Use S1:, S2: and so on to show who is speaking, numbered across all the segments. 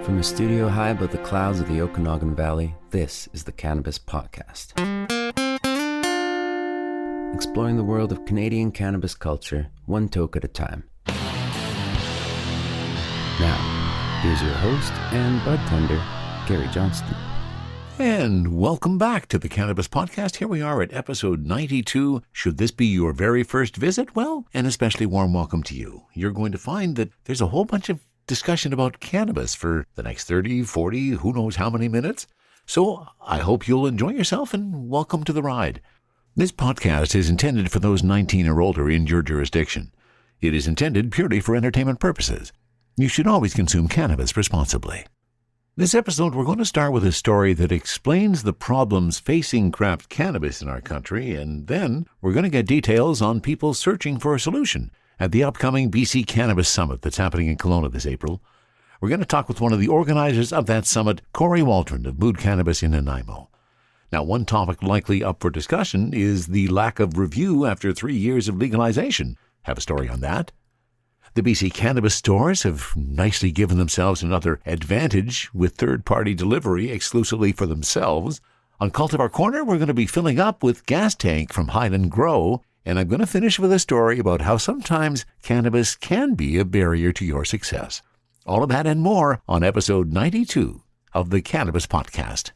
S1: From a studio high above the clouds of the Okanagan Valley, this is the Cannabis Podcast. Exploring the world of Canadian cannabis culture, one toke at a time. Now, here's your host and bud tender, Gary Johnston.
S2: And welcome back to the Cannabis Podcast. Here we are at episode 92. Should this be your very first visit? Well, an especially warm welcome to you. You're going to find that there's a whole bunch of discussion about cannabis for the next 30, 40, who knows how many minutes. So I hope you'll enjoy yourself and welcome to the ride. This podcast is intended for those 19 or older in your jurisdiction. It is intended purely for entertainment purposes. You should always consume cannabis responsibly. This episode, we're going to start with a story that explains the problems facing craft cannabis in our country, and then we're going to get details on people searching for a solution at the upcoming BC Cannabis Summit that's happening in Kelowna this April. We're going to talk with one of the organizers of that summit, Cory Waldron of Mood Cannabis in Nanaimo. Now, one topic likely up for discussion is the lack of review after 3 years of legalization. Have a story on that. The BC Cannabis stores have nicely given themselves another advantage with third-party delivery exclusively for themselves. On Cultivar Corner, we're going to be filling up with gas tank from Highland Grow, and I'm going to finish with a story about how sometimes cannabis can be a barrier to your success. All of that and more on episode 92 of the Cannabis Podcast.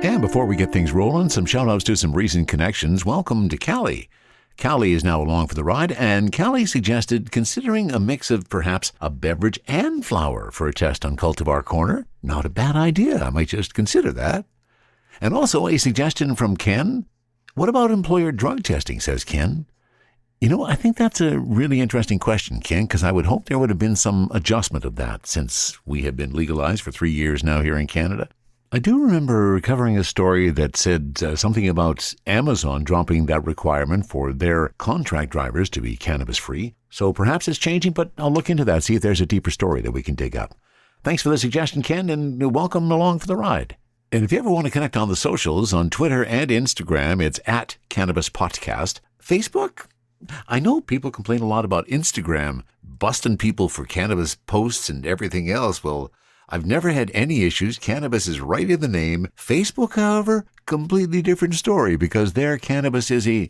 S2: And before we get things rolling, some shout-outs to some recent connections. Welcome to Callie. Callie is now along for the ride, and Callie suggested considering a mix of perhaps a beverage and flower for a test on Cultivar Corner. Not a bad idea. I might just consider that. And also a suggestion from Ken. What about employer drug testing, says Ken. You know, I think that's a really interesting question, Ken, because I would hope there would have been some adjustment of that since we have been legalized for 3 years now here in Canada. I do remember covering a story that said something about Amazon dropping that requirement for their contract drivers to be cannabis-free. So perhaps it's changing, but I'll look into that, see if there's a deeper story that we can dig up. Thanks for the suggestion, Ken, and welcome along for the ride. And if you ever want to connect on the socials, on Twitter and Instagram, it's at Cannabis Podcast. Facebook? I know people complain a lot about Instagram, busting people for cannabis posts and everything else. Well, I've never had any issues. Cannabis is right in the name. Facebook, however, completely different story because there cannabis is a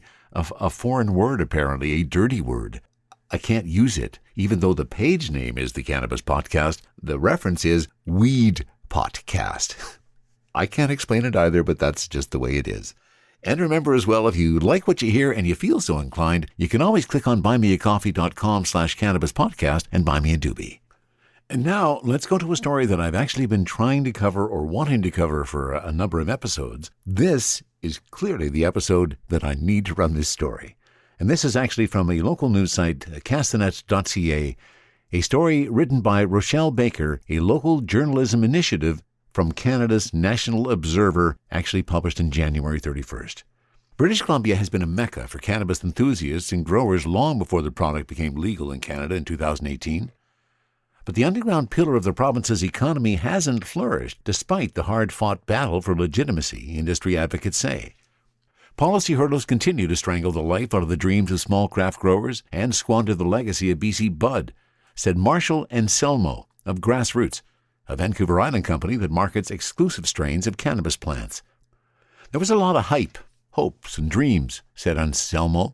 S2: foreign word, apparently, a dirty word. I can't use it. Even though the page name is the Cannabis Podcast, the reference is Weed Podcast. I can't explain it either, but that's just the way it is. And remember as well, if you like what you hear and you feel so inclined, you can always click on buymeacoffee.com/cannabispodcast and buy me a doobie. And now let's go to a story that I've actually been trying to cover or wanting to cover for a number of episodes. This is clearly the episode that I need to run this story. And this is actually from a local news site, castanet.ca, a story written by Rochelle Baker, a local journalism initiative from Canada's National Observer, actually published in January 31st. British Columbia has been a mecca for cannabis enthusiasts and growers long before the product became legal in Canada in 2018. But the underground pillar of the province's economy hasn't flourished despite the hard-fought battle for legitimacy, industry advocates say. Policy hurdles continue to strangle the life out of the dreams of small craft growers and squander the legacy of BC Bud, said Marshall Anselmo of Grassroots, a Vancouver Island company that markets exclusive strains of cannabis plants. There was a lot of hype, hopes, and dreams, said Anselmo,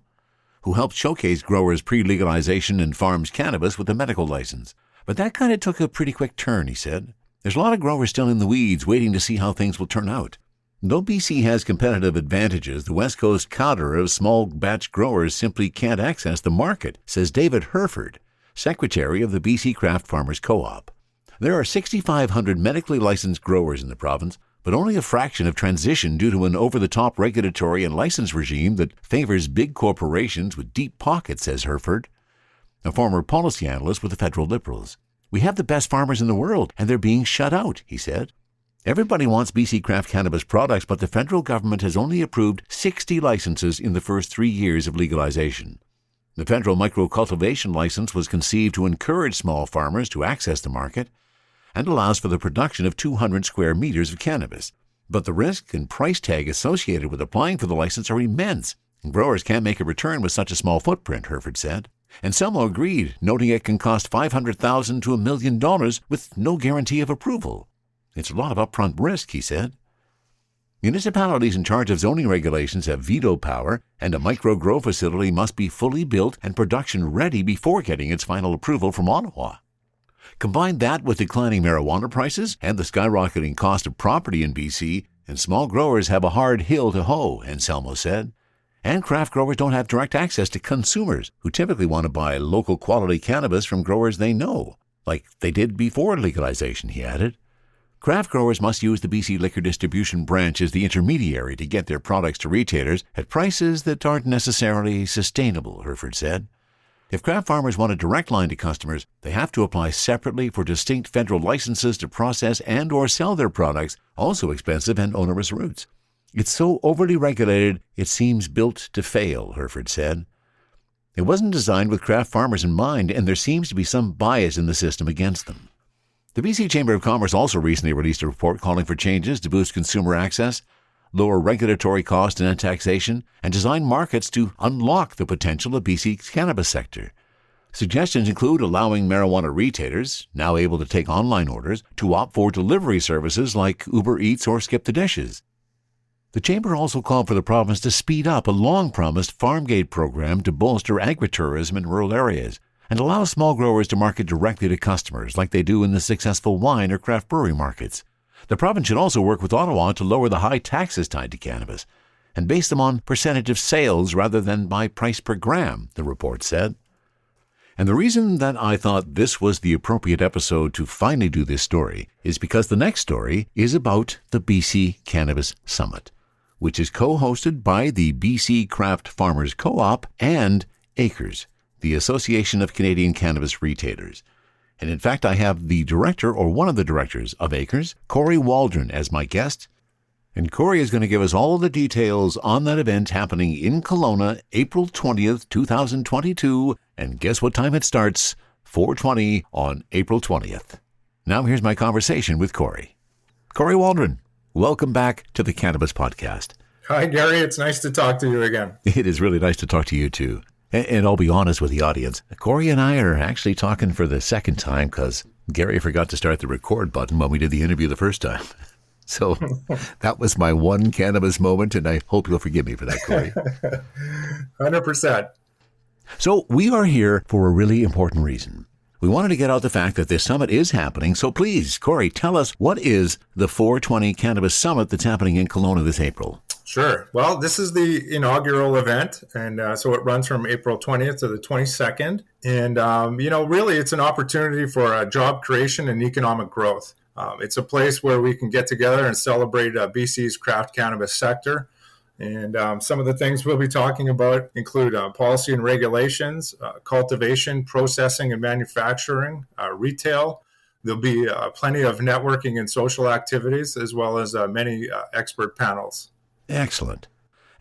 S2: who helped showcase growers' pre-legalization and farms cannabis with a medical license. But that kind of took a pretty quick turn, he said. There's a lot of growers still in the weeds waiting to see how things will turn out. Though BC has competitive advantages, the West Coast cadre of small batch growers simply can't access the market, says David Herford, secretary of the BC Craft Farmers Co-op. There are 6,500 medically licensed growers in the province, but only a fraction have transitioned due to an over-the-top regulatory and license regime that favors big corporations with deep pockets, says Herford, a former policy analyst with the federal Liberals. We have the best farmers in the world, and they're being shut out, he said. Everybody wants BC craft cannabis products, but the federal government has only approved 60 licenses in the first 3 years of legalization. The federal micro-cultivation license was conceived to encourage small farmers to access the market and allows for the production of 200 square meters of cannabis. But the risk and price tag associated with applying for the license are immense, and growers can't make a return with such a small footprint, Herford said. Anselmo agreed, noting it can cost $500,000 to $1 million with no guarantee of approval. It's a lot of upfront risk, he said. Municipalities in charge of zoning regulations have veto power, and a micro-grow facility must be fully built and production ready before getting its final approval from Ottawa. Combine that with declining marijuana prices and the skyrocketing cost of property in BC, and small growers have a hard hill to hoe, Anselmo said. And craft growers don't have direct access to consumers, who typically want to buy local quality cannabis from growers they know, like they did before legalization, he added. Craft growers must use the BC Liquor Distribution Branch as the intermediary to get their products to retailers at prices that aren't necessarily sustainable, Hereford said. If craft farmers want a direct line to customers, they have to apply separately for distinct federal licenses to process and or sell their products, also expensive and onerous routes. It's so overly regulated, it seems built to fail, Hereford said. It wasn't designed with craft farmers in mind, and there seems to be some bias in the system against them. The BC Chamber of Commerce also recently released a report calling for changes to boost consumer access, lower regulatory cost and taxation, and design markets to unlock the potential of BC's cannabis sector. Suggestions include allowing marijuana retailers, now able to take online orders, to opt for delivery services like Uber Eats or Skip the Dishes. The Chamber also called for the province to speed up a long-promised farm gate program to bolster agritourism in rural areas and allow small growers to market directly to customers like they do in the successful wine or craft brewery markets. The province should also work with Ottawa to lower the high taxes tied to cannabis and base them on percentage of sales rather than by price per gram, the report said. And the reason that I thought this was the appropriate episode to finally do this story is because the next story is about the BC Cannabis Summit, which is co-hosted by the BC Craft Farmers Co-op and Acres, the Association of Canadian Cannabis Retailers. And in fact, I have the director or one of the directors of Acres, Cory Waldron, as my guest. And Cory is going to give us all of the details on that event happening in Kelowna, April 20th, 2022. And guess what time it starts? 4:20 on April 20th. Now here's my conversation with Cory. Cory Waldron, welcome back to the Cannabis Podcast.
S3: Hi, Gary. It's nice to talk to you again.
S2: It is really nice to talk to you, too. And I'll be honest with the audience, Cory and I are actually talking for the second time because Gary forgot to start the record button when we did the interview the first time. So that was my one cannabis moment, and I hope you'll forgive me for that, Cory.
S3: 100%.
S2: So we are here for a really important reason. We wanted to get out the fact that this summit is happening. So please, Cory, tell us, what is the 420 Cannabis Summit that's happening in Kelowna this April?
S3: Sure. Well, this is the inaugural event, and so it runs from April 20th to the 22nd. And, really it's an opportunity for job creation and economic growth. It's a place where we can get together and celebrate BC's craft cannabis sector. And some of the things we'll be talking about include policy and regulations, cultivation, processing and manufacturing, retail. There'll be plenty of networking and social activities, as well as many expert panels.
S2: Excellent.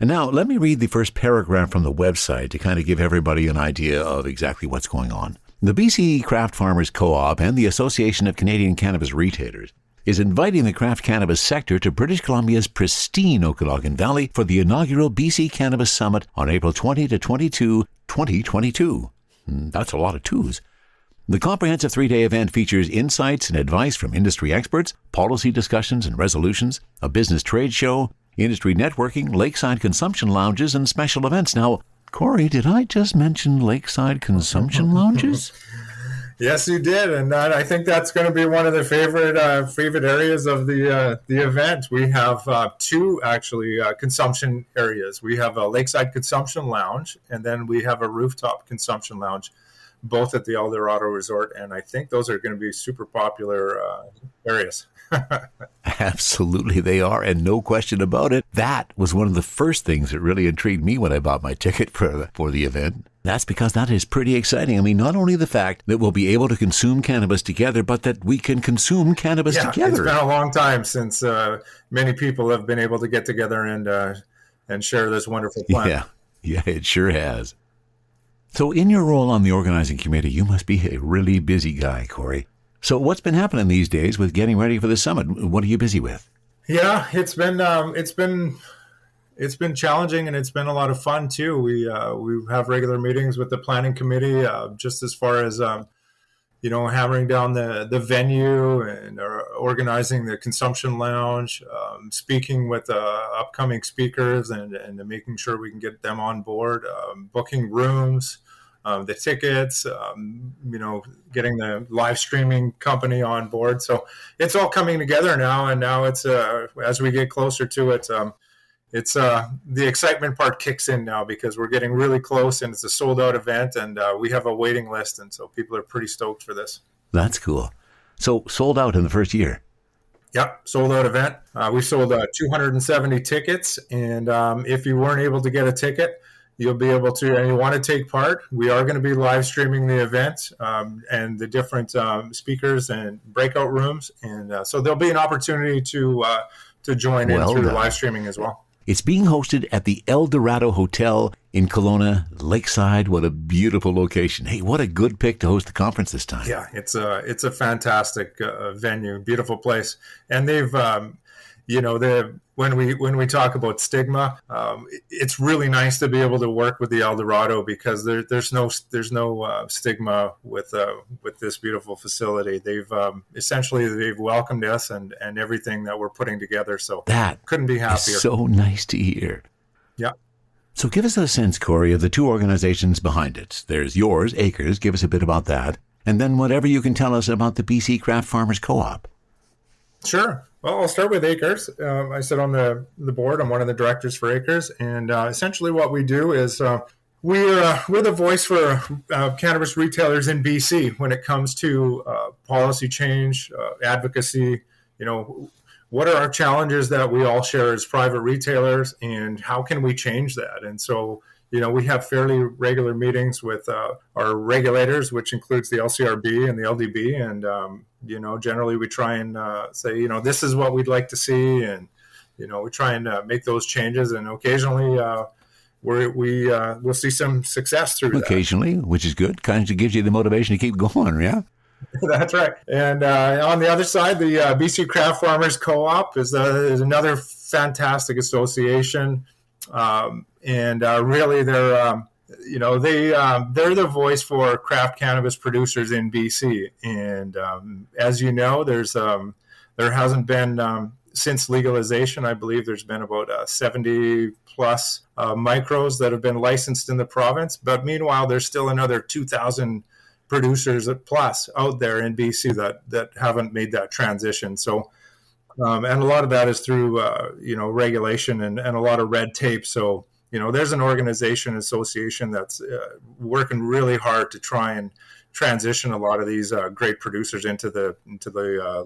S2: And now let me read the first paragraph from the website to kind of give everybody an idea of exactly what's going on. The BC Craft Farmers Co-op and the Association of Canadian Cannabis Retailers is inviting the craft cannabis sector to British Columbia's pristine Okanagan Valley for the inaugural BC Cannabis Summit on April 20 to 22, 2022. That's a lot of twos. The comprehensive three-day event features insights and advice from industry experts, policy discussions and resolutions, a business trade show, industry networking, lakeside consumption lounges, and special events. Now, Cory, did I just mention lakeside consumption lounges?
S3: Yes, you did, and I think that's going to be one of the favorite areas of the event. We have two actually consumption areas. We have a lakeside consumption lounge, and then we have a rooftop consumption lounge, both at the El Dorado Resort, and I think those are going to be super popular areas.
S2: Absolutely, they are, and no question about it. That was one of the first things that really intrigued me when I bought my ticket for the event. That's because that is pretty exciting. I mean, not only the fact that we'll be able to consume cannabis together, but that we can consume cannabis together.
S3: It's been a long time since many people have been able to get together and share this wonderful plant.
S2: Yeah, it sure has. So in your role on the organizing committee, you must be a really busy guy, Cory. So what's been happening these days with getting ready for the summit? What are you busy with?
S3: Yeah, it's been It's been challenging, and it's been a lot of fun too. We have regular meetings with the planning committee, just as far as hammering down the venue and organizing the consumption lounge, speaking with upcoming speakers and making sure we can get them on board, booking rooms, the tickets, getting the live streaming company on board. So it's all coming together now. And now it's, as we get closer to it, it's the excitement part kicks in now because we're getting really close, and it's a sold out event, and we have a waiting list. And so people are pretty stoked for this.
S2: That's cool. So sold out in the first year.
S3: Yep, sold out event. We sold 270 tickets, and if you weren't able to get a ticket, you'll be able to, and you want to take part, we are going to be live streaming the event and the different speakers and breakout rooms. And so there'll be an opportunity to join in through the live streaming as well.
S2: It's being hosted at the El Dorado Hotel in Kelowna, Lakeside. What a beautiful location. Hey, what a good pick to host the conference this time.
S3: Yeah, it's a fantastic venue, beautiful place. And they've, when we talk about stigma, it's really nice to be able to work with the El Dorado because there's no stigma with this beautiful facility. They've essentially welcomed us and everything that we're putting together. So
S2: that
S3: couldn't be happier.
S2: So nice to hear.
S3: Yeah.
S2: So give us a sense, Cory, of the two organizations behind it. There's yours, Acres. Give us a bit about that. And then whatever you can tell us about the BC Craft Farmers Co-op.
S3: Sure. Well, I'll start with Acres. I sit on the board. I'm one of the directors for Acres. And essentially what we do is we're the voice for cannabis retailers in BC when it comes to policy change, advocacy. What are our challenges that we all share as private retailers, and how can we change that? And so, we have fairly regular meetings with our regulators, which includes the LCRB and the LDB. And, generally we try and say, this is what we'd like to see. And, we try and make those changes. And occasionally we'll see some success through that.
S2: Occasionally, which is good. Kind of gives you the motivation to keep going, yeah?
S3: That's right. And on the other side, the BC Craft Farmers Co-op is another fantastic association. And really, they're the voice for craft cannabis producers in BC. And as you know, there hasn't been since legalization. I believe there's been about 70 plus micros that have been licensed in the province. But meanwhile, there's still another 2,000 producers plus out there in BC that haven't made that transition. So. And a lot of that is through, regulation and a lot of red tape. So, there's an organization, association that's working really hard to try and transition a lot of these great producers into the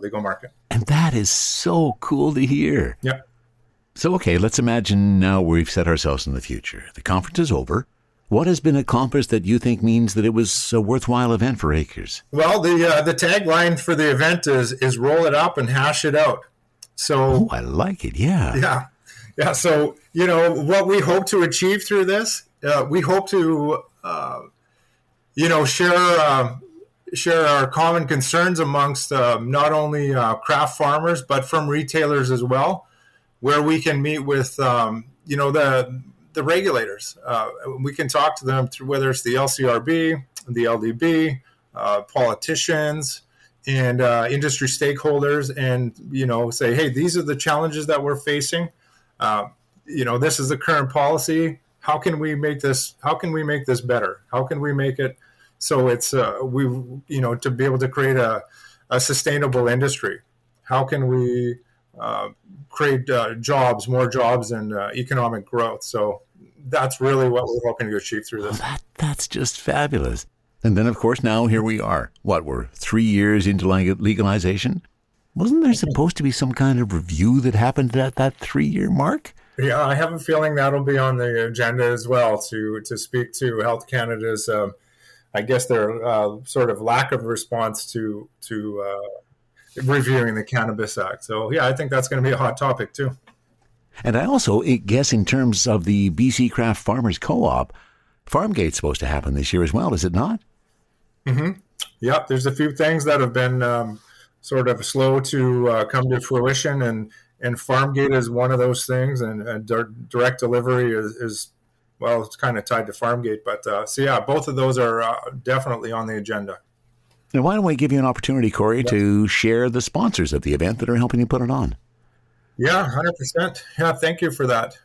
S3: legal market.
S2: And that is so cool to hear.
S3: Yeah.
S2: So, okay, let's imagine now we've set ourselves in the future. The conference is over. What has been accomplished that you think means that it was a worthwhile event for Acres?
S3: Well, the tagline for the event is roll it up and hash it out. So,
S2: I like it. Yeah.
S3: Yeah. So, what we hope to achieve through this, we hope to, share our common concerns amongst not only craft farmers, but from retailers as well, where we can meet with, the regulators. We can talk to them through whether it's the LCRB, the LDB, politicians, and industry stakeholders, and say, hey, these are the challenges that we're facing. This is the current policy. How can we make this? How can we make this better? How can we make it so it's to be able to create a sustainable industry? How can we create more jobs, and economic growth? So that's really what we're hoping to achieve through this.
S2: That's just fabulous. And then, of course, now here we are. We're 3 years into legalization? Wasn't there supposed to be some kind of review that happened at that 3-year mark?
S3: Yeah, I have a feeling that'll be on the agenda as well to speak to Health Canada's, I guess, their sort of lack of response to reviewing the Cannabis Act. So, yeah, I think that's going to be a hot topic too.
S2: And I also guess in terms of the BC Craft Farmers Co-op, Farmgate's supposed to happen this year as well, is it not?
S3: Mm-hmm. Yep, there's a few things that have been sort of slow to come to fruition, and and farm gate is one of those things, and direct delivery is well, it's kind of tied to farm gate. But so yeah, both of those are definitely on the agenda.
S2: Now, why don't we give you an opportunity, Cory, to share the sponsors of the event that are helping you put it on?
S3: Yeah, 100%. Yeah, thank you for that.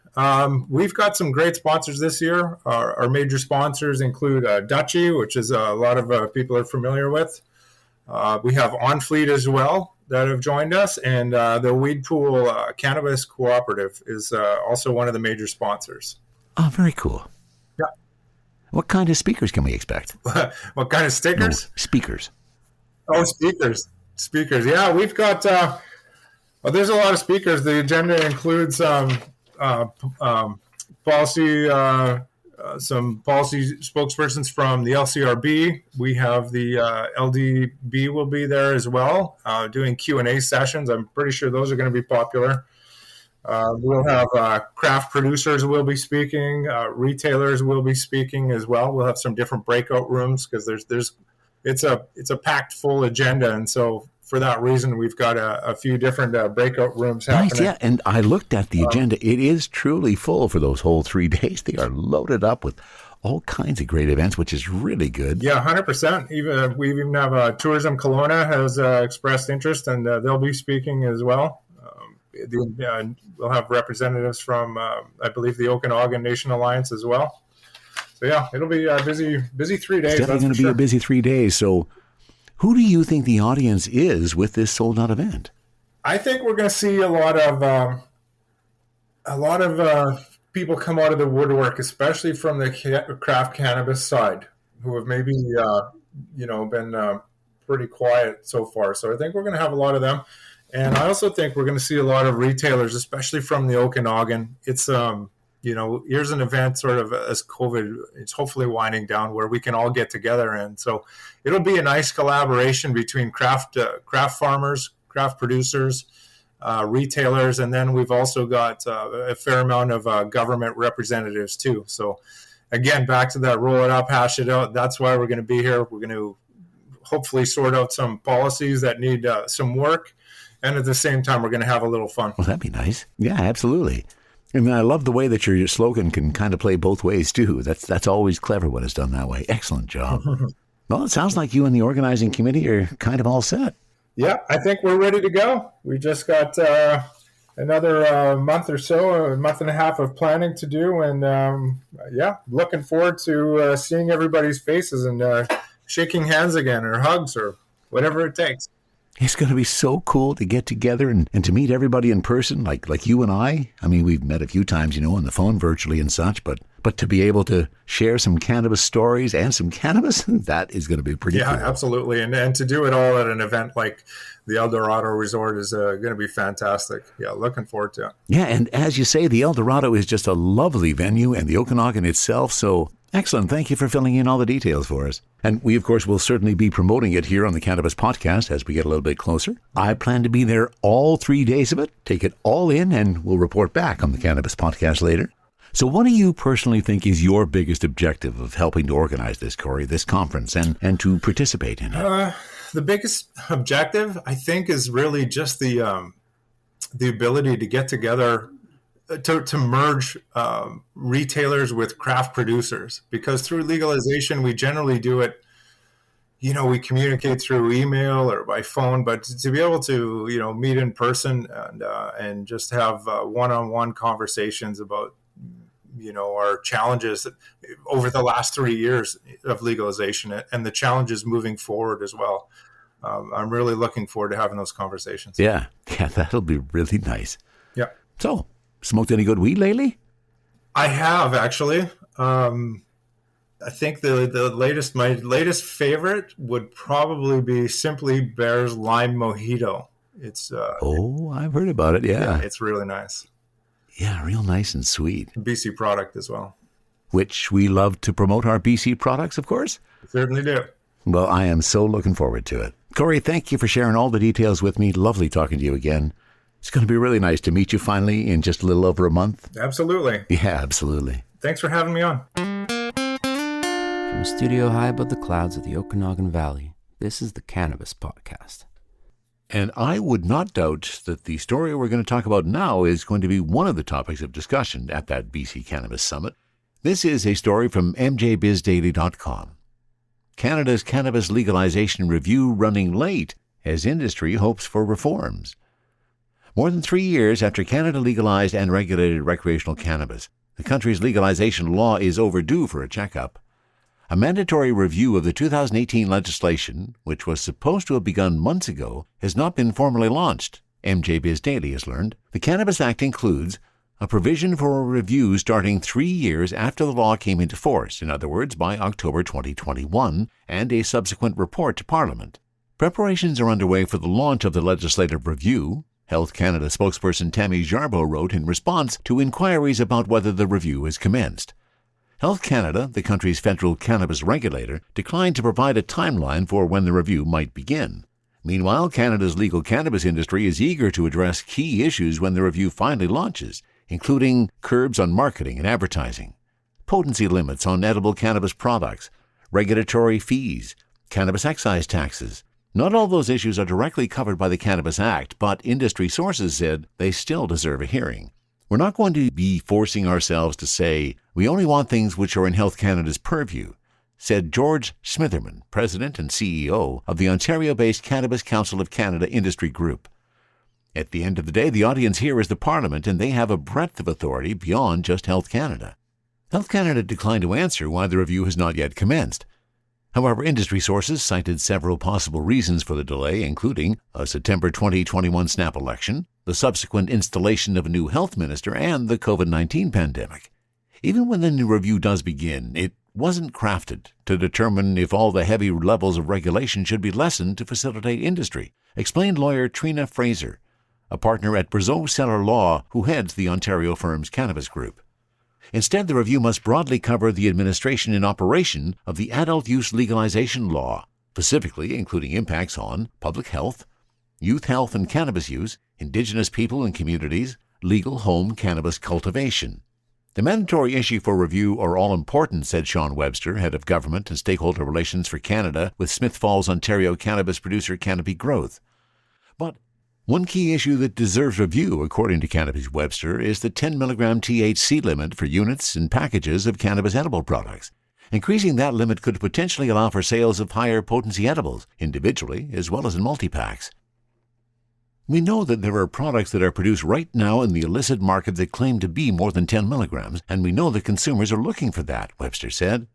S3: We've got some great sponsors this year. Our major sponsors include Dutchie, which is a lot of people are familiar with. We have On Fleet as well that have joined us, and the Weed Pool Cannabis Cooperative is also one of the major sponsors.
S2: Oh, very cool.
S3: Yeah.
S2: What kind of speakers can we expect?
S3: What kind of stickers?
S2: No, speakers.
S3: Oh, speakers. Speakers. Yeah, we've got, there's a lot of speakers. The agenda includes policy, some policy spokespersons from the LCRB. We have the LDB will be there as well, doing Q&A sessions. I'm pretty sure those are going to be popular. We'll have craft producers will be speaking, retailers will be speaking as well. We'll have some different breakout rooms because it's a packed full agenda, and so for that reason we've got a few different breakout rooms happening.
S2: Nice, yeah. And I looked at the agenda; it is truly full for those whole 3 days. They are loaded up with all kinds of great events, which is really good.
S3: Yeah, 100%. We even have Tourism Kelowna has expressed interest, and they'll be speaking as well. We'll have representatives from, I believe, the Okanagan Nation Alliance as well. So yeah, it'll be a busy 3 days.
S2: It's definitely going to be a busy 3 days. So, who do you think the audience is with this sold-out event?
S3: I think we're going to see a lot of people come out of the woodwork, especially from the craft cannabis side, who have maybe been pretty quiet so far. So I think we're going to have a lot of them. And I also think we're going to see a lot of retailers, especially from the Okanagan. It's, here's an event sort of as COVID, it's hopefully winding down where we can all get together. And so it'll be a nice collaboration between craft farmers, craft producers, retailers. And then we've also got a fair amount of government representatives too. So again, back to that roll it up, hash it out. That's why we're going to be here. We're going to hopefully sort out some policies that need some work. And at the same time, we're going to have a little fun.
S2: Well, that'd be nice. Yeah, absolutely. And I love the way that your slogan can kind of play both ways, too. That's always clever when it's done that way. Excellent job. Well, it sounds like you and the organizing committee are kind of all set.
S3: Yeah, I think we're ready to go. We just got another month or so, a month and a half of planning to do. And, looking forward to seeing everybody's faces and shaking hands again or hugs or whatever it takes.
S2: It's going to be so cool to get together and to meet everybody in person, like you and I. I mean, we've met a few times, on the phone virtually and such, but to be able to share some cannabis stories and some cannabis, that is going to be pretty cool.
S3: Yeah, absolutely. And to do it all at an event like the El Dorado Resort is going to be fantastic. Yeah, looking forward to it.
S2: Yeah, and as you say, the El Dorado is just a lovely venue, and the Okanagan itself, so excellent. Thank you for filling in all the details for us. And we, of course, will certainly be promoting it here on the Cannabis Podcast as we get a little bit closer. I plan to be there all 3 days of it, take it all in, and we'll report back on the Cannabis Podcast later. So what do you personally think is your biggest objective of helping to organize this, Cory, this conference, and to participate in it?
S3: The biggest objective, I think, is really just the ability to get together to merge retailers with craft producers, because through legalization, we generally do it, we communicate through email or by phone, but to be able to, meet in person and just have one-on-one conversations about, our challenges over the last 3 years of legalization and the challenges moving forward as well. I'm really looking forward to having those conversations.
S2: Yeah, that'll be really nice.
S3: Yeah.
S2: So, smoked any good weed lately?
S3: I have, actually. I think my latest favorite would probably be Simply Bear's Lime Mojito. It's
S2: I've heard about it. Yeah,
S3: it's really nice.
S2: Yeah, real nice and sweet.
S3: BC product as well.
S2: Which we love to promote our BC products, of course.
S3: We certainly do.
S2: Well, I am so looking forward to it. Cory, thank you for sharing all the details with me. Lovely talking to you again. It's going to be really nice to meet you finally in just a little over a month.
S3: Absolutely.
S2: Yeah, absolutely.
S3: Thanks for having me on.
S1: From a studio high above the clouds of the Okanagan Valley, this is the Cannabis Podcast.
S2: And I would not doubt that the story we're going to talk about now is going to be one of the topics of discussion at that BC Cannabis Summit. This is a story from mjbizdaily.com. Canada's cannabis legalization review running late as industry hopes for reforms. More than 3 years after Canada legalized and regulated recreational cannabis, the country's legalization law is overdue for a checkup. A mandatory review of the 2018 legislation, which was supposed to have begun months ago, has not been formally launched, MJ Biz Daily has learned. The Cannabis Act includes a provision for a review starting 3 years after the law came into force, in other words, by October 2021, and a subsequent report to Parliament. Preparations are underway for the launch of the legislative review. Health Canada spokesperson Tammy Jarbo wrote in response to inquiries about whether the review has commenced. Health Canada, the country's federal cannabis regulator, declined to provide a timeline for when the review might begin. Meanwhile, Canada's legal cannabis industry is eager to address key issues when the review finally launches, including curbs on marketing and advertising, potency limits on edible cannabis products, regulatory fees, cannabis excise taxes. Not all those issues are directly covered by the Cannabis Act, but industry sources said they still deserve a hearing. We're not going to be forcing ourselves to say, we only want things which are in Health Canada's purview, said George Smitherman, President and CEO of the Ontario-based Cannabis Council of Canada Industry Group. At the end of the day, the audience here is the Parliament, and they have a breadth of authority beyond just Health Canada. Health Canada declined to answer why the review has not yet commenced. However, industry sources cited several possible reasons for the delay, including a September 2021 snap election, the subsequent installation of a new health minister, and the COVID-19 pandemic. Even when the new review does begin, it wasn't crafted to determine if all the heavy levels of regulation should be lessened to facilitate industry, explained lawyer Trina Fraser, a partner at Brazeau Seller Law who heads the Ontario firm's cannabis group. Instead, the review must broadly cover the administration and operation of the adult use legalization law, specifically including impacts on public health, youth health and cannabis use, Indigenous people and communities, legal home cannabis cultivation. The mandatory issue for review are all important, said Sean Webster, head of government and stakeholder relations for Canada with Smith Falls, Ontario cannabis producer Canopy Growth. But one key issue that deserves review, according to Canopy Webster, is the 10 milligram THC limit for units and packages of cannabis edible products. Increasing that limit could potentially allow for sales of higher potency edibles, individually as well as in multi-packs. We know that there are products that are produced right now in the illicit market that claim to be more than 10 milligrams, and we know that consumers are looking for that, Webster said.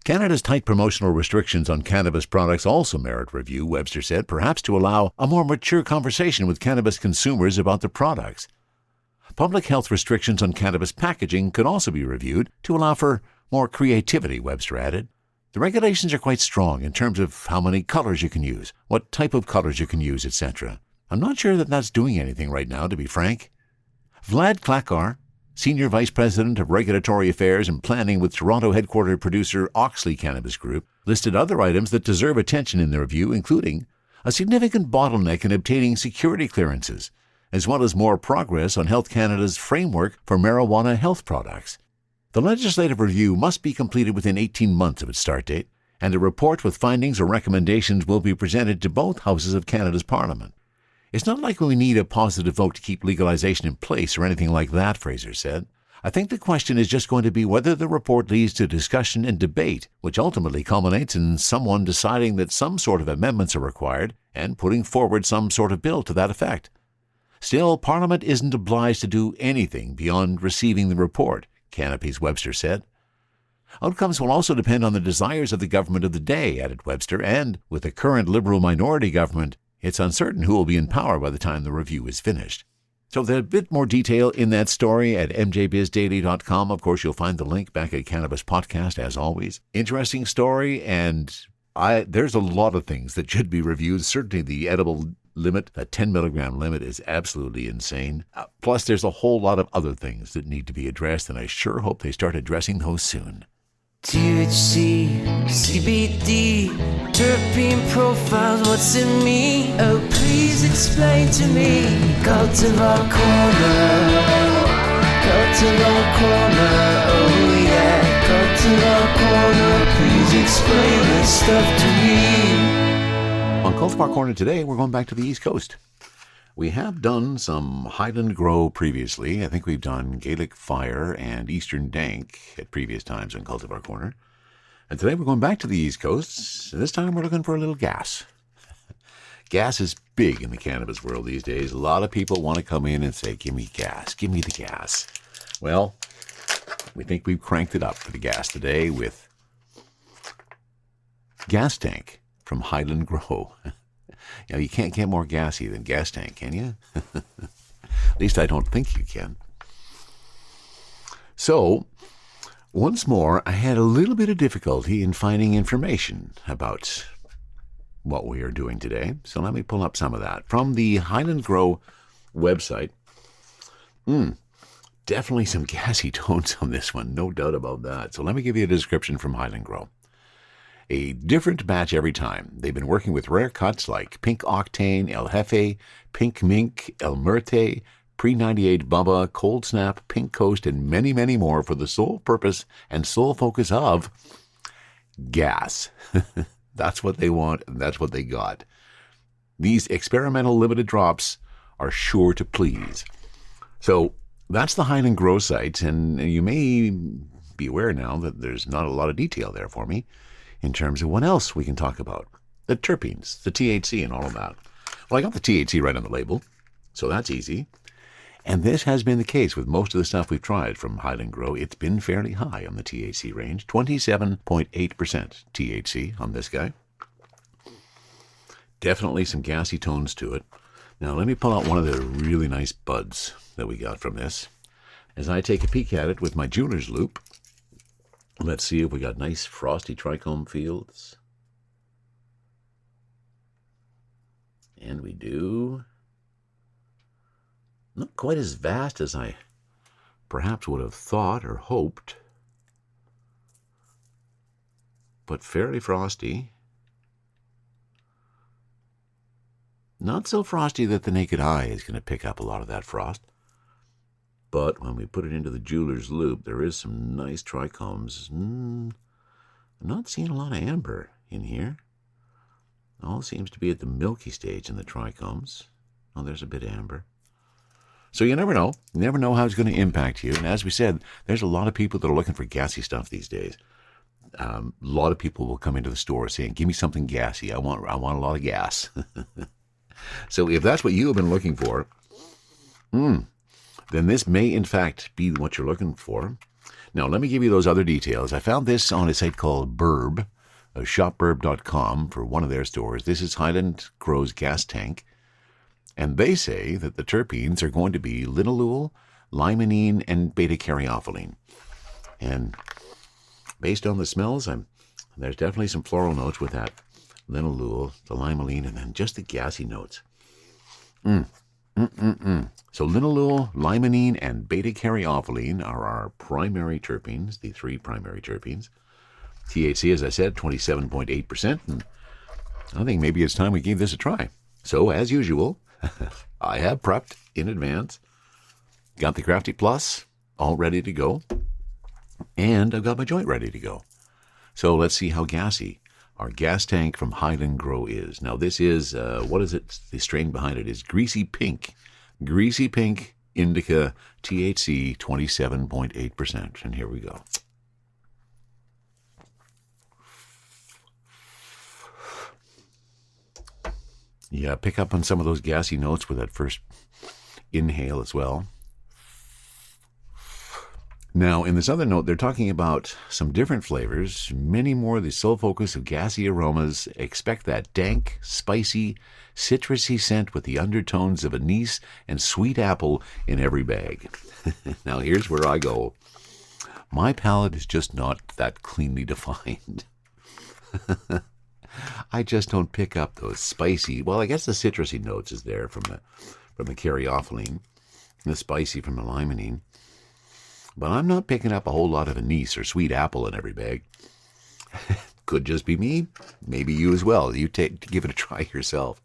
S2: Canada's tight promotional restrictions on cannabis products also merit review, Webster said, perhaps to allow a more mature conversation with cannabis consumers about the products. Public health restrictions on cannabis packaging could also be reviewed to allow for more creativity, Webster added. The regulations are quite strong in terms of how many colors you can use, what type of colors you can use, etc. I'm not sure that that's doing anything right now, to be frank. Vlad Klakar, Senior Vice President of Regulatory Affairs and Planning with Toronto-headquartered producer Auxley Cannabis Group, listed other items that deserve attention in the review, including a significant bottleneck in obtaining security clearances, as well as more progress on Health Canada's framework for marijuana health products. The legislative review must be completed within 18 months of its start date, and a report with findings or recommendations will be presented to both houses of Canada's Parliament. It's not like we need a positive vote to keep legalization in place or anything like that, Fraser said. I think the question is just going to be whether the report leads to discussion and debate, which ultimately culminates in someone deciding that some sort of amendments are required and putting forward some sort of bill to that effect. Still, Parliament isn't obliged to do anything beyond receiving the report, Canopy's Webster said. Outcomes will also depend on the desires of the government of the day, added Webster, and with the current Liberal minority government, it's uncertain who will be in power by the time the review is finished. So there's a bit more detail in that story at mjbizdaily.com. Of course, you'll find the link back at Cannabis Podcast, as always. Interesting story, and there's a lot of things that should be reviewed. Certainly the edible limit, that 10 milligram limit, is absolutely insane. Plus, there's a whole lot of other things that need to be addressed, and I sure hope they start addressing those soon.
S4: THC, CBD, terpene profiles, what's in me? Oh, please explain to me. Cultivar Corner, Cultivar Corner, oh yeah. Cultivar Corner, please explain this stuff to me.
S2: On Cultivar Corner today, we're going back to the East Coast. We have done some Highland Grow previously. I think we've done Gaelic Fire and Eastern Dank at previous times on Cultivar Corner. And today we're going back to the East Coast. This time we're looking for a little gas. Gas is big in the cannabis world these days. A lot of people want to come in and say, give me gas, give me the gas. Well, we think we've cranked it up for the gas today with Gas Tank from Highland Grow. You can't get more gassy than Gas Tank, can you? At least I don't think you can. So, once more, I had a little bit of difficulty in finding information about what we are doing today. So let me pull up some of that. From the Highland Grow website, definitely some gassy tones on this one, no doubt about that. So let me give you a description from Highland Grow. A different batch every time. They've been working with rare cuts like Pink Octane, El Jefe, Pink Mink, El Muerte, Pre-98 Bubba, Cold Snap, Pink Coast, and many, many more for the sole purpose and sole focus of gas. That's what they want, and that's what they got. These experimental limited drops are sure to please. So that's the Highland Grow site, and you may be aware now that there's not a lot of detail there for me in terms of what else we can talk about. The terpenes, the THC, and all of that. Well, I got the THC right on the label, so that's easy. And this has been the case with most of the stuff we've tried from Highland Grow. It's been fairly high on the THC range, 27.8% THC on this guy. Definitely some gassy tones to it. Now let me pull out one of the really nice buds that we got from this. As I take a peek at it with my jeweler's loupe, let's see if we got nice frosty trichome fields. And we do. Not quite as vast as I perhaps would have thought or hoped, but fairly frosty. Not so frosty that the naked eye is going to pick up a lot of that frost, but when we put it into the jeweler's loupe, there is some nice trichomes. I'm not seeing a lot of amber in here. All seems to be at the milky stage in the trichomes. Oh, there's a bit of amber. So you never know. You never know how it's going to impact you. And as we said, there's a lot of people that are looking for gassy stuff these days. A lot of people will come into the store saying, give me something gassy. I want a lot of gas. So if that's what you have been looking for, then this may in fact be what you're looking for. Now, let me give you those other details. I found this on a site called Burb, shopburb.com, for one of their stores. This is Highland Grow's Gas Tank. And they say that the terpenes are going to be linalool, limonene, and beta-caryophyllene. And based on the smells, there's definitely some floral notes with that linalool, the limonene, and then just the gassy notes. So linalool, limonene, and beta-caryophyllene are our primary terpenes, the three primary terpenes. THC, as I said, 27.8%. And I think maybe it's time we gave this a try. So, as usual, I have prepped in advance, got the Crafty Plus all ready to go, and I've got my joint ready to go. So let's see how gassy our gas tank from Highland Grow is. Now this is, what is it? The strain behind it is Greasy Pink. Greasy Pink Indica THC 27.8%. And here we go. Yeah, pick up on some of those gassy notes with that first inhale as well. Now, in this other note, they're talking about some different flavors, many more the sole focus of gassy aromas. Expect that dank, spicy, citrusy scent with the undertones of anise and sweet apple in every bag. Now, here's where I go. My palate is just not that cleanly defined. I just don't pick up those spicy, well, I guess the citrusy notes is there from the caryophyllene, the spicy from the limonene. But I'm not picking up a whole lot of anise or sweet apple in every bag. Could just be me. Maybe you as well. You give it a try yourself.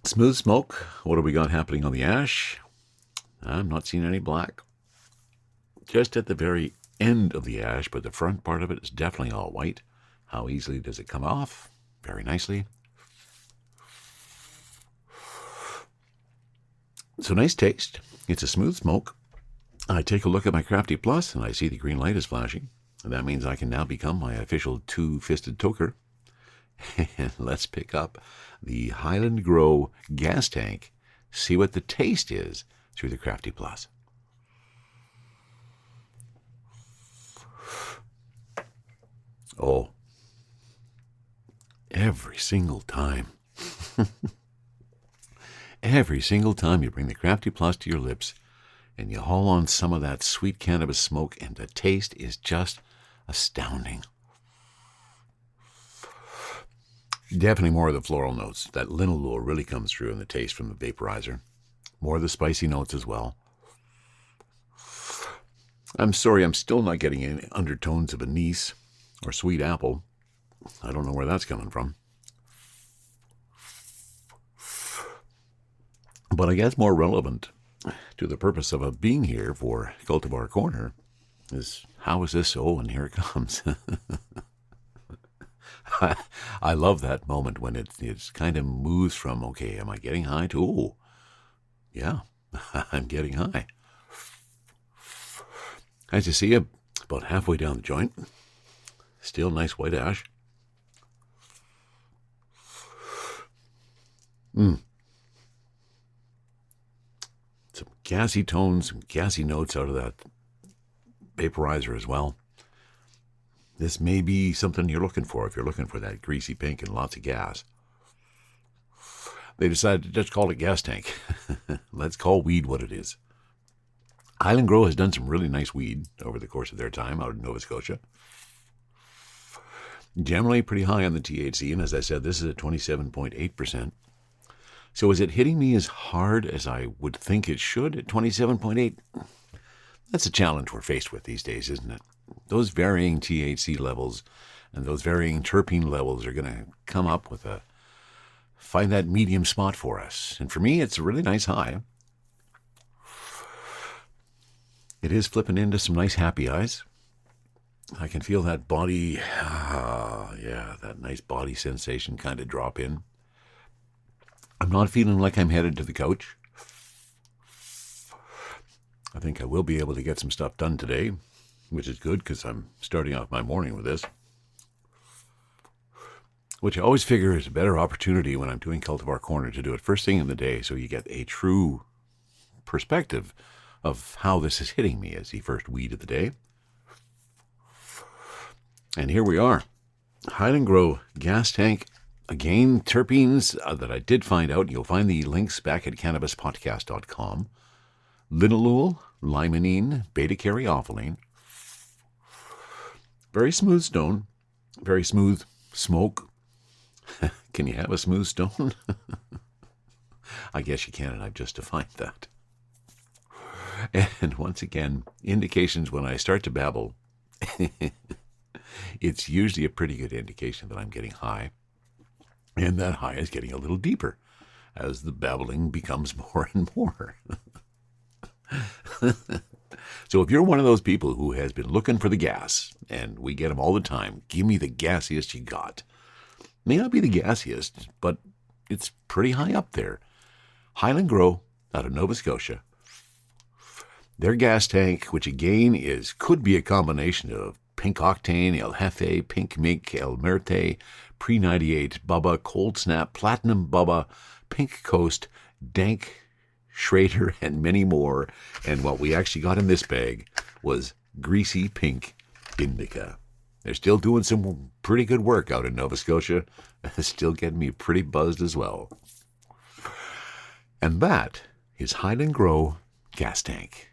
S2: Smooth smoke. What have we got happening on the ash? I'm not seeing any black. Just at the very end of the ash, but the front part of it is definitely all white. How easily does it come off? Very nicely. So nice taste. It's a smooth smoke. I take a look at my Crafty Plus and I see the green light is flashing. And that means I can now become my official two-fisted toker. And let's pick up the Highland Grow gas tank. See what the taste is through the Crafty Plus. Oh, every single time. Every single time you bring the Crafty Plus to your lips and you haul on some of that sweet cannabis smoke, and the taste is just astounding. Definitely more of the floral notes. That linalool really comes through in the taste from the vaporizer. More of the spicy notes as well. I'm sorry, I'm still not getting any undertones of anise or sweet apple. I don't know where that's coming from. But I guess more relevant to the purpose of being here for Cultivar Corner is, how is this so? And here it comes. I love that moment when it's kind of moves from, okay, am I getting high, to, oh, yeah, I'm getting high. As you see, about halfway down the joint, still nice white ash. Some gassy tones, some gassy notes out of that vaporizer as well. This may be something you're looking for if you're looking for that greasy pink and lots of gas. They decided to just call it gas tank. Let's call weed what it is. Highland Grow has done some really nice weed over the course of their time out in Nova Scotia. Generally pretty high on the THC, and as I said, this is at 27.8%. So is it hitting me as hard as I would think it should at 27.8? That's a challenge we're faced with these days, isn't it? Those varying THC levels and those varying terpene levels are going to come up with find that medium spot for us. And for me, it's a really nice high. It is flipping into some nice happy eyes. I can feel that body, that nice body sensation kind of drop in. I'm not feeling like I'm headed to the couch. I think I will be able to get some stuff done today, which is good because I'm starting off my morning with this, which I always figure is a better opportunity when I'm doing Cultivar Corner to do it first thing in the day, so you get a true perspective of how this is hitting me as the first weed of the day. And here we are. Highland Grow gas tank. Again, terpenes that I did find out. You'll find the links back at cannabispodcast.com. Linalool, limonene, beta-caryophyllene. Very smooth stone. Very smooth smoke. Can you have a smooth stone? I guess you can, and I've just defined that. And once again, indications when I start to babble. It's usually a pretty good indication that I'm getting high. And that high is getting a little deeper as the babbling becomes more and more. So if you're one of those people who has been looking for the gas, and we get them all the time, give me the gassiest you got. May not be the gassiest, but it's pretty high up there. Highland Grow out of Nova Scotia. Their gas tank, which again could be a combination of Pink Octane, El Jefe, Pink Mink, El Merte, Pre-98, Bubba, Cold Snap, Platinum Bubba, Pink Coast, Dank Schrader, and many more. And what we actually got in this bag was Greasy Pink Indica. They're still doing some pretty good work out in Nova Scotia. Still getting me pretty buzzed as well. And that is Highland Grow Gas Tank.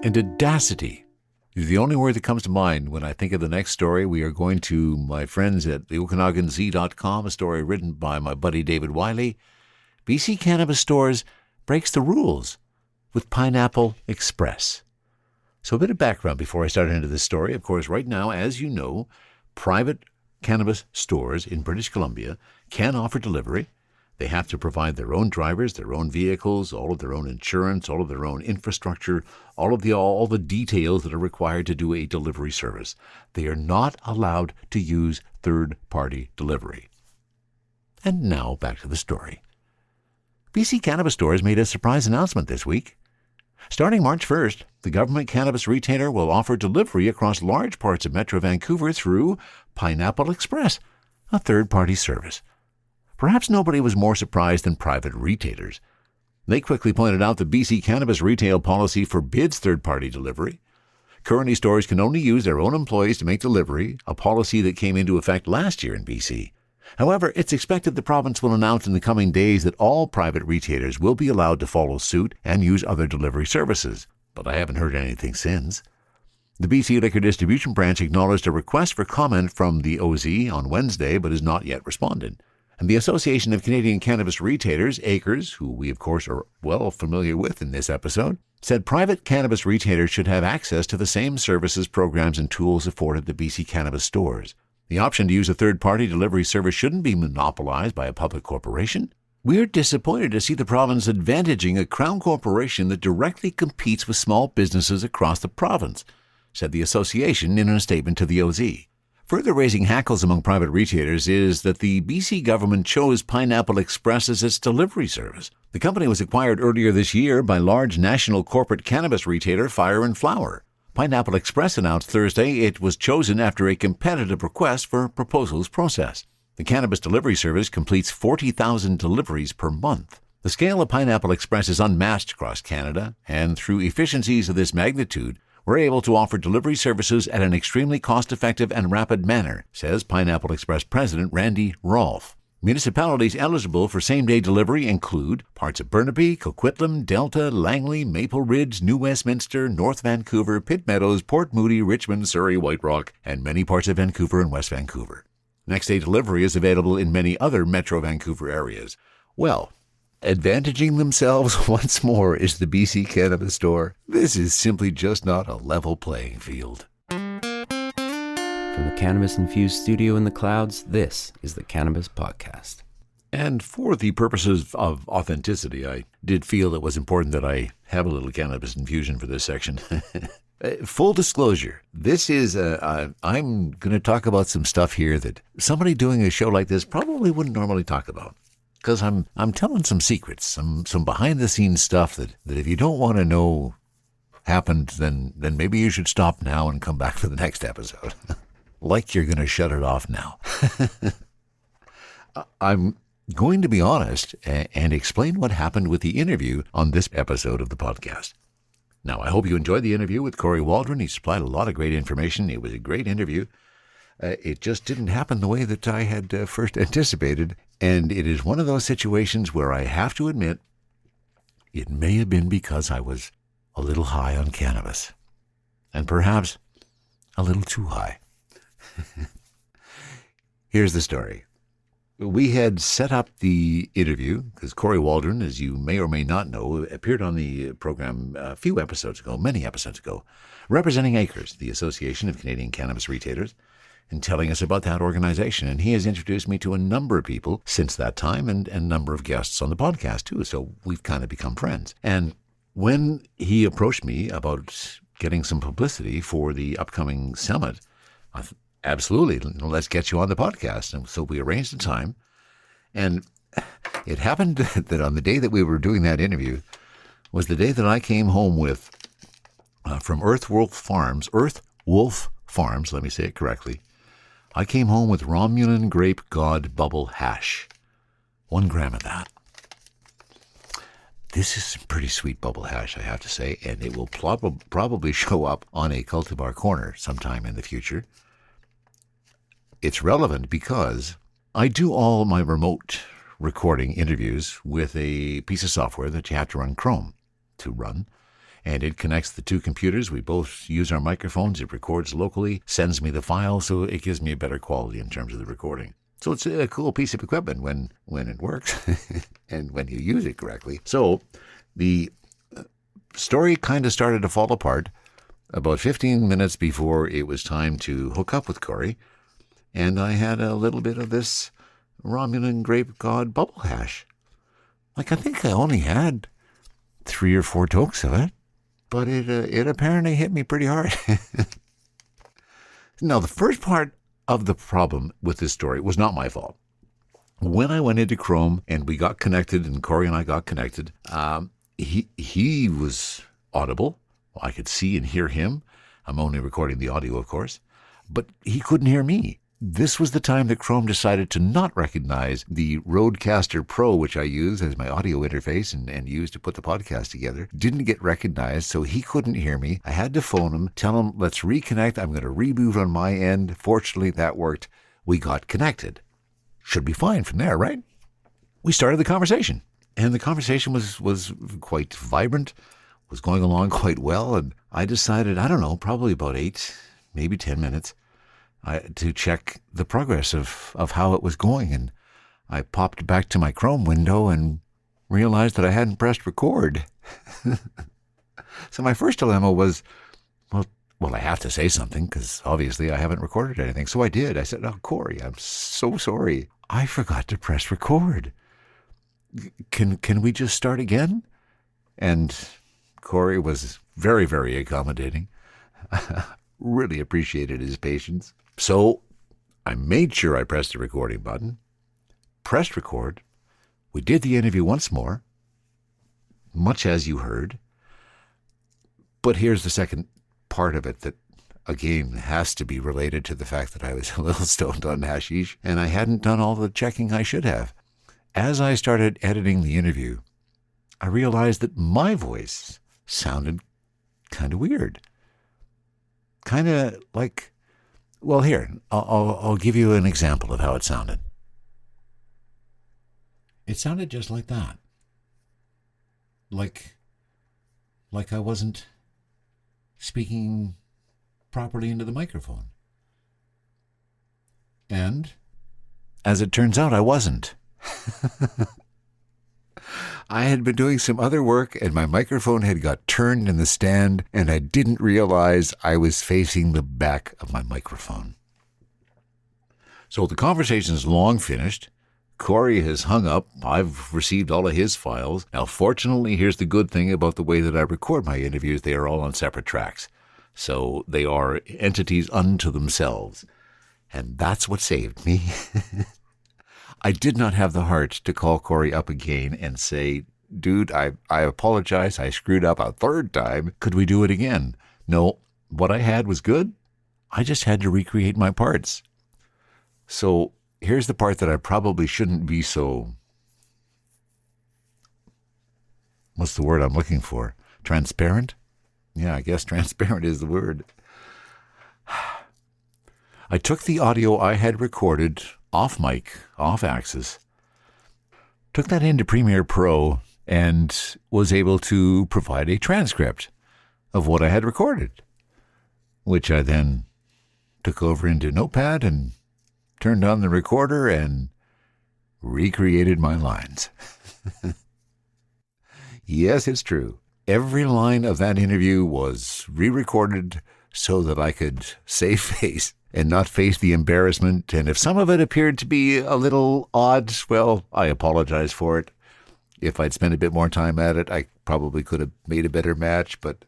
S2: And audacity is the only word that comes to mind when I think of the next story. We are going to my friends at theOkanaganZ.com, a story written by my buddy David Wiley. BC Cannabis Stores breaks the rules with Pineapple Express. So a bit of background before I start into this story. Of course, right now, as you know, private cannabis stores in British Columbia can offer delivery. They have to provide their own drivers, their own vehicles, all of their own insurance, all of their own infrastructure, all the details that are required to do a delivery service. They are not allowed to use third-party delivery. And now back to the story. BC Cannabis Stores made a surprise announcement this week. Starting March 1st, the government cannabis retailer will offer delivery across large parts of Metro Vancouver through Pineapple Express, a third-party service. Perhaps nobody was more surprised than private retailers. They quickly pointed out the BC Cannabis retail policy forbids third-party delivery. Currently, stores can only use their own employees to make delivery, a policy that came into effect last year in BC. However, it's expected the province will announce in the coming days that all private retailers will be allowed to follow suit and use other delivery services, but I haven't heard anything since. The BC Liquor Distribution Branch acknowledged a request for comment from the OZ on Wednesday, but has not yet responded. And the Association of Canadian Cannabis Retailers, ACRES, who we of course are well familiar with in this episode, said private cannabis retailers should have access to the same services, programs, and tools afforded at the BC Cannabis stores. The option to use a third-party delivery service shouldn't be monopolized by a public corporation. We're disappointed to see the province advantaging a crown corporation that directly competes with small businesses across the province, said the association in a statement to the OZ. Further raising hackles among private retailers is that the BC government chose Pineapple Express as its delivery service. The company was acquired earlier this year by large national corporate cannabis retailer Fire and Flower. Pineapple Express announced Thursday it was chosen after a competitive request for proposals process. The cannabis delivery service completes 40,000 deliveries per month. The scale of Pineapple Express is unmatched across Canada, and through efficiencies of this magnitude, we're able to offer delivery services at an extremely cost-effective and rapid manner, says Pineapple Express President Randy Rolfe. Municipalities eligible for same-day delivery include parts of Burnaby, Coquitlam, Delta, Langley, Maple Ridge, New Westminster, North Vancouver, Pitt Meadows, Port Moody, Richmond, Surrey, White Rock, and many parts of Vancouver and West Vancouver. Next-day delivery is available in many other Metro Vancouver areas. Well, advantaging themselves once more is the BC Cannabis Store. This is simply just not a level playing field.
S1: From the cannabis-infused studio in the clouds, this is the Cannabis Podcast.
S2: And for the purposes of authenticity, I did feel it was important that I have a little cannabis infusion for this section. Full disclosure, this is I'm going to talk about some stuff here that somebody doing a show like this probably wouldn't normally talk about. Because I'm telling some secrets, some behind-the-scenes stuff that if you don't want to know happened, then maybe you should stop now and come back for the next episode. Like you're going to shut it off now. I'm going to be honest and explain what happened with the interview on this episode of the podcast. Now, I hope you enjoyed the interview with Cory Waldron. He supplied a lot of great information. It was a great interview. It just didn't happen the way that I had first anticipated. And it is one of those situations where I have to admit it may have been because I was a little high on cannabis. And perhaps a little too high. Here's the story. We had set up the interview because Cory Waldron, as you may or may not know, appeared on the program many episodes ago, representing ACRES, the Association of Canadian Cannabis Retailers, and telling us about that organization. And he has introduced me to a number of people since that time and a number of guests on the podcast too. So we've kind of become friends. And when he approached me about getting some publicity for the upcoming summit, I thought, absolutely, let's get you on the podcast. And so we arranged a time. And it happened that on the day that we were doing that interview was the day that I came home with, from Earth Wolf Farms, let me say it correctly, I came home with Romulan Grape God Bubble Hash. 1 gram of that. This is some pretty sweet bubble hash, I have to say, and it will probably show up on a Cultivar Corner sometime in the future. It's relevant because I do all my remote recording interviews with a piece of software that you have to run Chrome to run. And it connects the two computers. We both use our microphones. It records locally, sends me the file, so it gives me a better quality in terms of the recording. So it's a cool piece of equipment when it works and when you use it correctly. So the story kind of started to fall apart about 15 minutes before it was time to hook up with Cory. And I had a little bit of this Romulan grape god bubble hash. Like, I think I only had 3 or 4 tokes of it, but it apparently hit me pretty hard. Now, the first part of the problem with this story was not my fault. When I went into Chrome and we got connected, and Cory and I got connected, he was audible. I could see and hear him. I'm only recording the audio, of course, but he couldn't hear me. This was the time that Chrome decided to not recognize the Rodecaster Pro, which I use as my audio interface and use to put the podcast together. Didn't get recognized, so he couldn't hear me. I had to phone him, tell him, let's reconnect. I'm going to reboot on my end. Fortunately, that worked. We got connected. Should be fine from there, right? We started the conversation, and the conversation was quite vibrant, was going along quite well, and I decided, I don't know, probably about 8, maybe 10 minutes, to check the progress of how it was going. And I popped back to my Chrome window and realized that I hadn't pressed record. So my first dilemma was, well, I have to say something because obviously I haven't recorded anything. So I did. I said, oh, Cory, I'm so sorry. I forgot to press record. Can we just start again? And Cory was very, very accommodating. Really appreciated his patience. So I made sure I pressed the recording button, pressed record. We did the interview once more, much as you heard. But here's the second part of it that, again, has to be related to the fact that I was a little stoned on hashish and I hadn't done all the checking I should have. As I started editing the interview, I realized that my voice sounded kind of weird. Kind of like, well, here, I'll give you an example of how it sounded. It sounded just like that. Like I wasn't speaking properly into the microphone. And as it turns out, I wasn't. I had been doing some other work and my microphone had got turned in the stand and I didn't realize I was facing the back of my microphone. So the conversation is long finished. Cory has hung up. I've received all of his files. Now, fortunately, here's the good thing about the way that I record my interviews. They are all on separate tracks. So they are entities unto themselves. And that's what saved me. I did not have the heart to call Cory up again and say, dude, I apologize. I screwed up a 3rd time. Could we do it again? No, what I had was good. I just had to recreate my parts. So here's the part that I probably shouldn't be so, what's the word I'm looking for? Transparent? Yeah, I guess transparent is the word. I took the audio I had recorded off mic, off axis, took that into Premiere Pro and was able to provide a transcript of what I had recorded, which I then took over into Notepad and turned on the recorder and recreated my lines. Yes, it's true. Every line of that interview was re-recorded so that I could save face and not face the embarrassment. And if some of it appeared to be a little odd, well, I apologize for it. If I'd spent a bit more time at it, I probably could have made a better match, but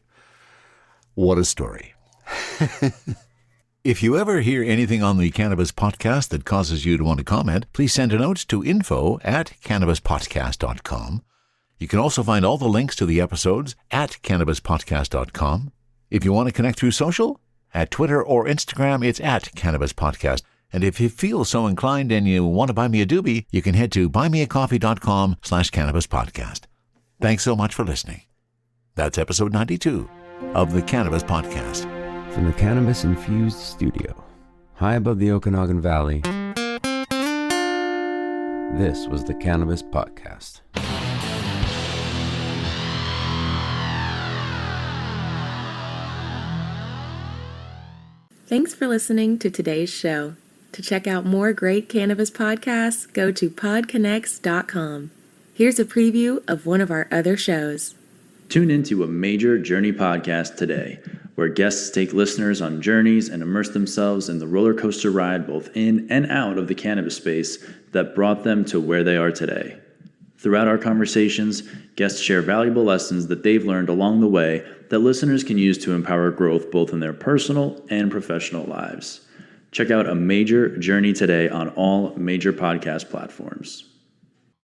S2: what a story. If you ever hear anything on the Cannabis Podcast that causes you to want to comment, please send a note to info@cannabispodcast.com. You can also find all the links to the episodes at cannabispodcast.com. If you want to connect through social, at Twitter or Instagram, it's at Cannabis Podcast. And if you feel so inclined and you want to buy me a doobie, you can head to buymeacoffee.com/cannabispodcast. Thanks so much for listening. That's episode 92 of the Cannabis Podcast.
S1: From the cannabis-infused studio, high above the Okanagan Valley, this was the Cannabis Podcast.
S5: Thanks for listening to today's show. To check out more great cannabis podcasts, go to podconnects.com. Here's a preview of one of our other shows.
S6: Tune into a major journey podcast today, where guests take listeners on journeys and immerse themselves in the roller coaster ride both in and out of the cannabis space that brought them to where they are today. Throughout our conversations, guests share valuable lessons that they've learned along the way that listeners can use to empower growth both in their personal and professional lives. Check out A Major Journey today on all major podcast platforms.